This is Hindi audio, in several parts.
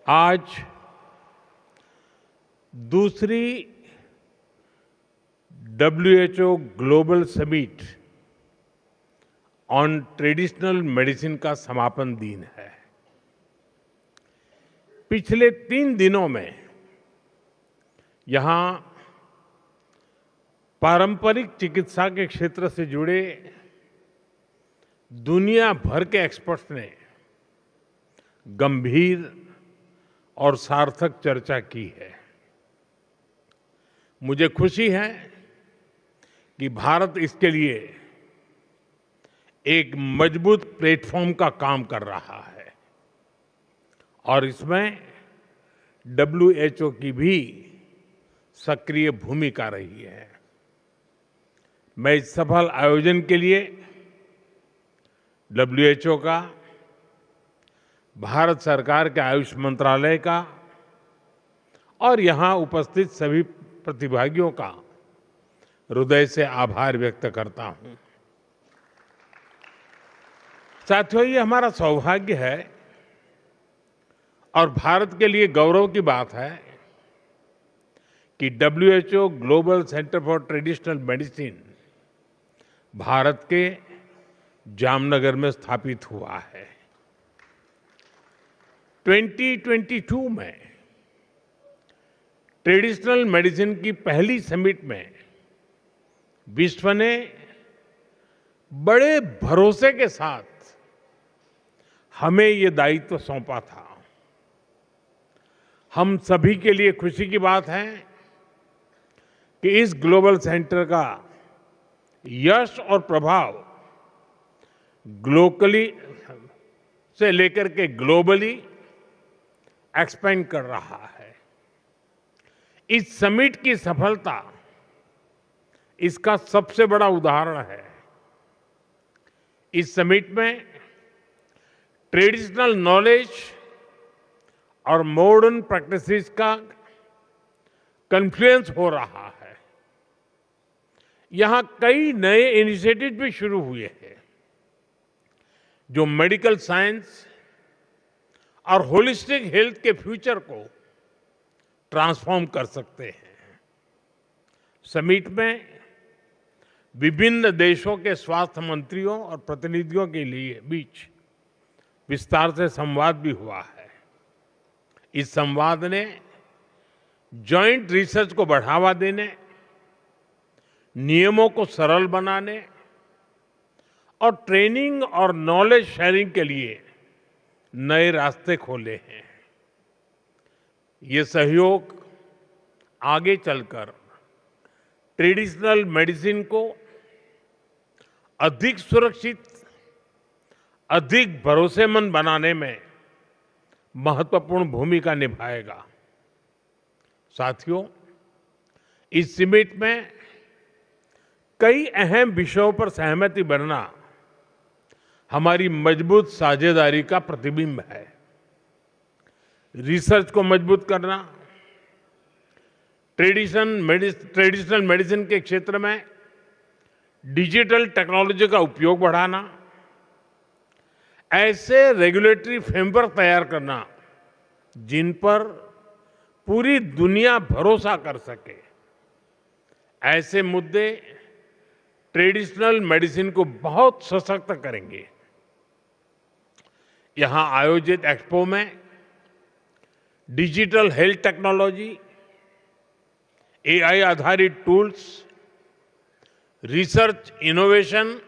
आज दूसरी WHO global summit on traditional medicine का समापन दिन है। पिछले 3 दिनों में यहां पारंपरिक चिकित्सा के क्षेत्र से जुड़े दुनिया भर के एक्सपर्ट्स ने गंभीर और सार्थक चर्चा की है। मुझे खुशी है कि भारत इसके लिए एक मजबूत प्लेटफॉर्म का काम कर रहा है और इसमें WHO की भी सक्रिय भूमिका रही है। मैं इस सफल आयोजन के लिए WHO का, भारत सरकार के आयुष मंत्रालय का और यहां उपस्थित सभी प्रतिभागियों का हृदय से आभार व्यक्त करता हूं। साथियों, ये हमारा सौभाग्य है और भारत के लिए गौरव की बात है कि WHO global centre for traditional medicine Bharat के जामनगर में स्थापित हुआ है। 2022 में ट्रेडिशनल मेडिसिन की पहली समिट में विश्व ने बड़े भरोसे के साथ हमें ये दायित्व सौंपा था। हम सभी के लिए खुशी की बात है कि इस ग्लोबल सेंटर का यश और प्रभाव लोकली से लेकर के ग्लोबली एक्सपेंड कर रहा है। इस समिट की सफलता इसका सबसे बड़ा उदाहरण है। इस समिट में ट्रेडिशनल नॉलेज और मॉडर्न प्रैक्टिसेस का कन्फ्लुएंस हो रहा है। यहां कई नए इनिशिएटिव भी शुरू हुए हैं जो मेडिकल साइंस और होलिस्टिक हेल्थ के फ्यूचर को ट्रांसफॉर्म कर सकते हैं। समिट में विभिन्न देशों के स्वास्थ्य मंत्रियों और प्रतिनिधियों के लिए बीच विस्तार से संवाद भी हुआ है। इस संवाद ने जॉइंट रिसर्च को बढ़ावा देने, नियमों को सरल बनाने और ट्रेनिंग और नॉलेज शेयरिंग के लिए नए रास्ते खोले हैं। ये सहयोग आगे चलकर ट्रेडिशनल मेडिसिन को अधिक सुरक्षित, अधिक भरोसेमंद बनाने में महत्वपूर्ण भूमिका निभाएगा। साथियों, इस समिट में कई अहम विषयों पर सहमति बनना हमारी मजबूत साझेदारी का प्रतिबिंब है। रिसर्च को मजबूत करना, ट्रेडिशनल मेडिसिन के क्षेत्र में डिजिटल टेक्नोलॉजी का उपयोग बढ़ाना, ऐसे रेगुलेटरी फ्रेमवर्क तैयार करना जिन पर पूरी दुनिया भरोसा कर सके, ऐसे मुद्दे ट्रेडिशनल मेडिसिन को बहुत सशक्त करेंगे। यहां आयोजित एक्सपो में डिजिटल हेल्थ टेक्नोलॉजी, AI आधारित टूल्स, रिसर्च इनोवेशन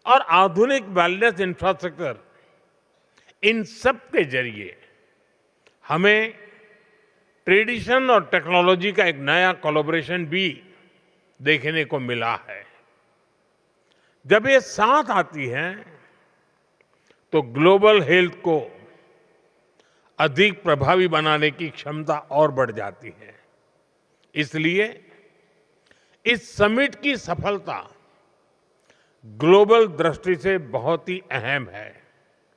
और आधुनिक वेलनेस इंफ्रास्ट्रक्चर, इन सब के जरिए हमें ट्रेडिशन और टेक्नोलॉजी का एक नया कोलैबोरेशन भी देखने को मिला है। जब ये साथ आती हैं तो ग्लोबल हेल्थ को अधिक प्रभावी बनाने की क्षमता और बढ़ जाती है। इसलिए इस समिट की सफलता ग्लोबल दृष्टि से बहुत ही अहम है।